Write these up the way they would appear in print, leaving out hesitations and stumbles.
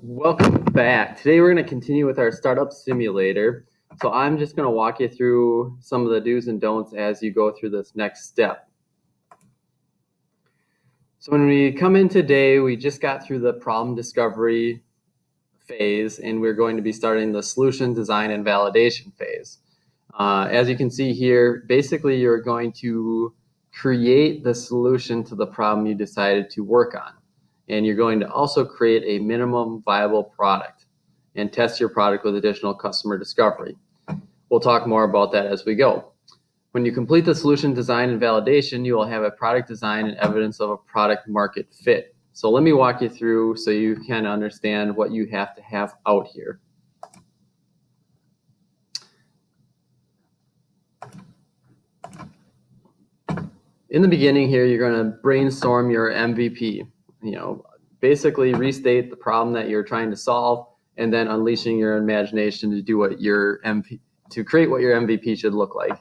Welcome back. Today we're going to continue with our startup simulator. So I'm just going to walk you through some of the do's and don'ts as you go through this next step. So when we come in today, we just got through the problem discovery phase, and we're going to be starting the solution design and validation phase. As you can see here, basically you're going to create the solution to the problem you decided to work on. And you're going to also create a minimum viable product and test your product with additional customer discovery. We'll talk more about that as we go. When you complete the solution design and validation, you will have a product design and evidence of a product market fit. So let me walk you through so you can understand what you have to have out here. In the beginning here, you're going to brainstorm your MVP. Basically restate the problem that you're trying to solve, and then unleashing your imagination to do what to create what your MVP should look like.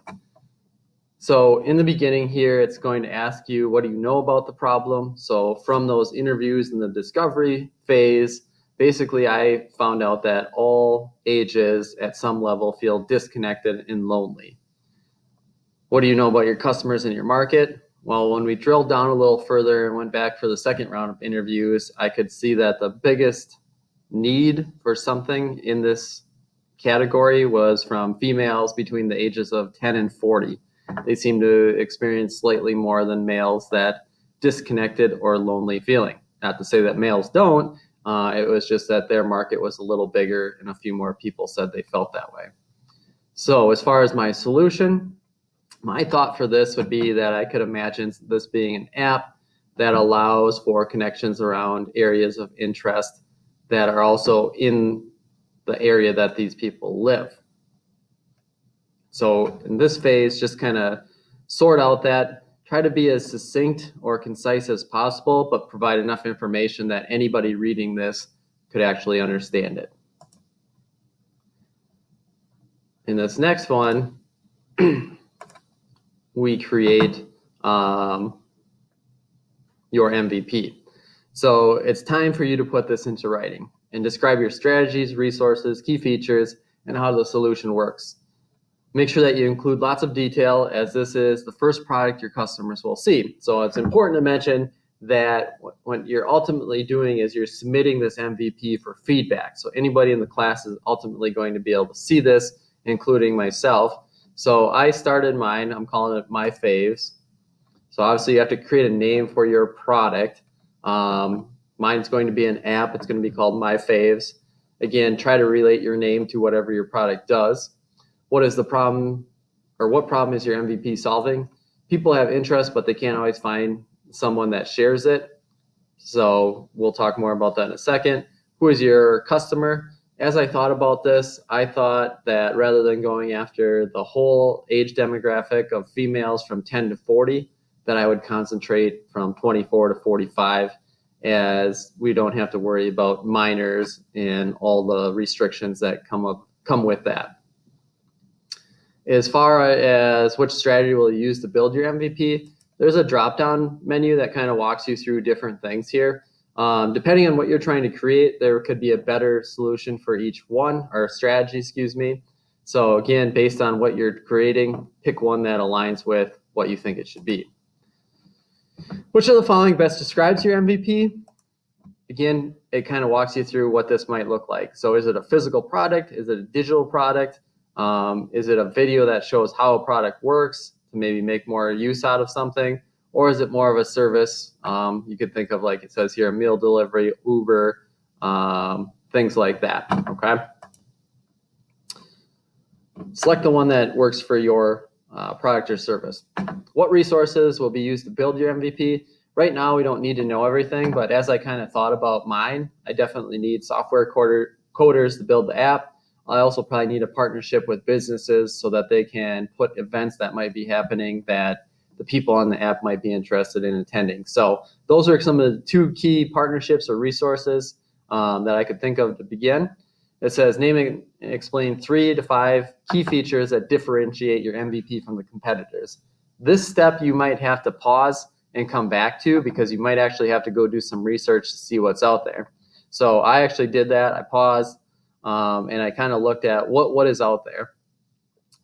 So in the beginning here, it's going to ask you, what do you know about the problem? So from those interviews in the discovery phase, basically I found out that all ages at some level feel disconnected and lonely. What do you know about your customers and your market? Well, when we drilled down a little further and went back for the second round of interviews, I could see that the biggest need for something in this category was from females between the ages of 10 and 40. They seem to experience slightly more than males that disconnected or lonely feeling. Not to say that males don't, it was just that their market was a little bigger and a few more people said they felt that way. So as far as my solution, my thought for this would be that I could imagine this being an app that allows for connections around areas of interest that are also in the area that these people live. So in this phase, just kind of sort out that, try to be as succinct or concise as possible, but provide enough information that anybody reading this could actually understand it. In this next one, we create your MVP. So it's time for you to put this into writing and describe your strategies, resources, key features, and how the solution works. Make sure that you include lots of detail, as this is the first product your customers will see. So it's important to mention that what you're ultimately doing is you're submitting this MVP for feedback. So anybody in the class is ultimately going to be able to see this, including myself. So I started mine, I'm calling it My Faves. So obviously you have to create a name for your product. Mine's going to be an app, it's going to be called My Faves. Again, try to relate your name to whatever your product does. What is the problem, or what problem is your MVP solving? People have interest, but they can't always find someone that shares it. So we'll talk more about that in a second. Who is your customer? As I thought about this, I thought that rather than going after the whole age demographic of females from 10 to 40, that I would concentrate from 24 to 45, as we don't have to worry about minors and all the restrictions that come with that. As far as which strategy will you use to build your MVP, there's a drop-down menu that kind of walks you through different things here. Depending on what you're trying to create, there could be a better solution for each one, or strategy, excuse me. So again, based on what you're creating, pick one that aligns with what you think it should be. Which of the following best describes your MVP? Again, it kind of walks you through what this might look like. So is it a physical product? Is it a digital product? Is it a video that shows how a product works to maybe make more use out of something? Or is it more of a service? You could think of, like it says here, meal delivery, Uber, things like that, okay? Select the one that works for your product or service. What resources will be used to build your MVP? Right now, we don't need to know everything, but as I kind of thought about mine, I definitely need software coders to build the app. I also probably need a partnership with businesses so that they can put events that might be happening that the people on the app might be interested in attending. So those are some of the two key partnerships or resources that I could think of to begin. It says name and explain 3 to 5 key features that differentiate your MVP from the competitors. This step you might have to pause and come back to, because you might actually have to go do some research to see what's out there. So I actually did that. I paused and I kind of looked at what is out there.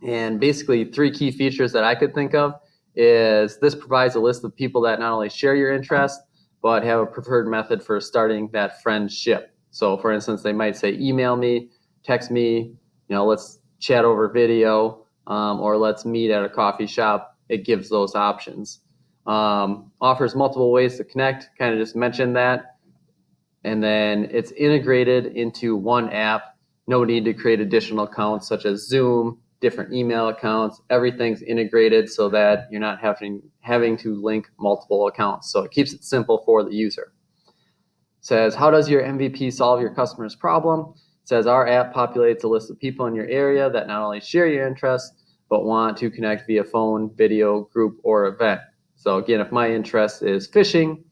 And basically 3 key features that I could think of is this provides a list of people that not only share your interest, but have a preferred method for starting that friendship. So for instance, they might say, email me, text me, let's chat over video, or let's meet at a coffee shop. It gives those options. Offers multiple ways to connect, kind of just mentioned that. And then it's integrated into one app. No need to create additional accounts such as Zoom, different email accounts. Everything's integrated so that you're not having to link multiple accounts. So it keeps it simple for the user. It says, how does your MVP solve your customer's problem? It says, our app populates a list of people in your area that not only share your interests, but want to connect via phone, video, group, or event. So again, if my interest is fishing,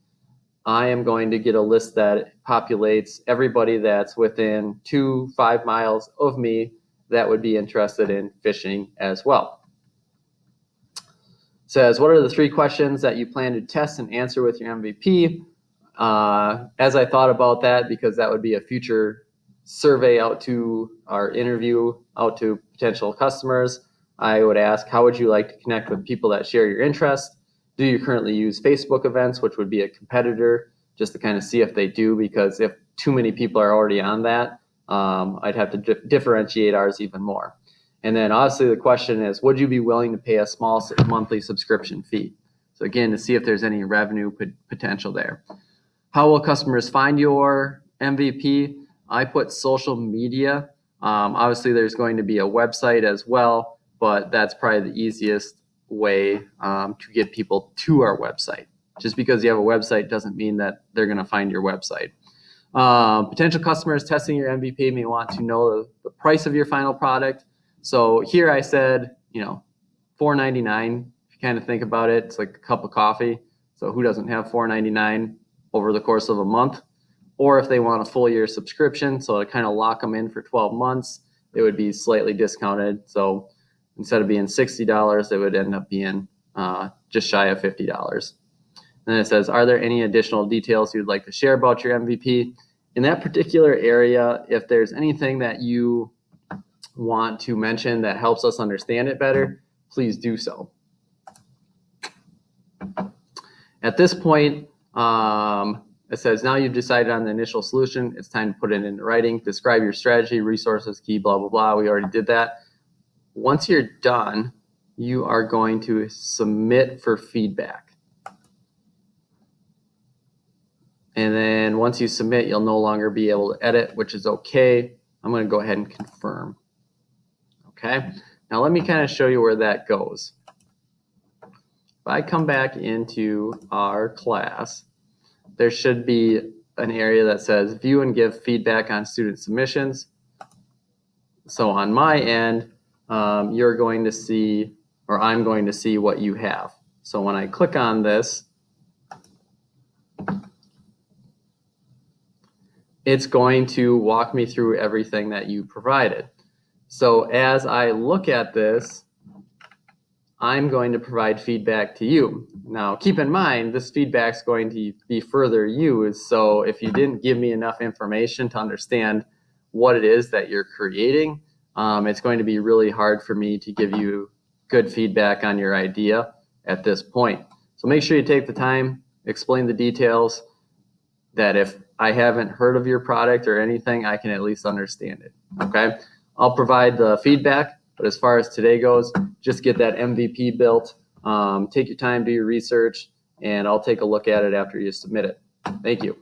I am going to get a list that populates everybody that's within 5 miles of me that would be interested in fishing as well. It says, what are the 3 questions that you plan to test and answer with your MVP? As I thought about that, because that would be a future survey out to our interview out to potential customers, I would ask, how would you like to connect with people that share your interest? Do you currently use Facebook events, which would be a competitor, just to kind of see if they do, because if too many people are already on that, I'd have to differentiate ours even more. And then obviously the question is, would you be willing to pay a small monthly subscription fee? So again, to see if there's any revenue potential there. How will customers find your MVP? I put social media. Obviously there's going to be a website as well, but that's probably the easiest way to get people to our website. Just because you have a website doesn't mean that they're going to find your website. Potential customers testing your MVP may want to know the price of your final product. So here I said, $4.99. If you kind of think about it, it's like a cup of coffee. So who doesn't have $4.99 over the course of a month? Or if they want a full year subscription, so to kind of lock them in for 12 months, it would be slightly discounted. So instead of being $60, it would end up being just shy of $50. And it says, are there any additional details you'd like to share about your MVP? In that particular area, if there's anything that you want to mention that helps us understand it better, please do so. At this point, it says, now you've decided on the initial solution. It's time to put it into writing. Describe your strategy, resources, key, blah, blah, blah. We already did that. Once you're done, you are going to submit for feedback. And then once you submit, you'll no longer be able to edit, which is okay. I'm going to go ahead and confirm. Okay. Now let me kind of show you where that goes. If I come back into our class, there should be an area that says view and give feedback on student submissions. So on my end, you're going to see, or I'm going to see what you have. So when I click on this, it's going to walk me through everything that you provided. So as I look at this, I'm going to provide feedback to you. Now, keep in mind, this feedback is going to be further used. So if you didn't give me enough information to understand what it is that you're creating, it's going to be really hard for me to give you good feedback on your idea at this point. So make sure you take the time, explain the details, that if I haven't heard of your product or anything, I can at least understand it. Okay, I'll provide the feedback, but as far as today goes, just get that MVP built. Take your time, do your research, and I'll take a look at it after you submit it. Thank you.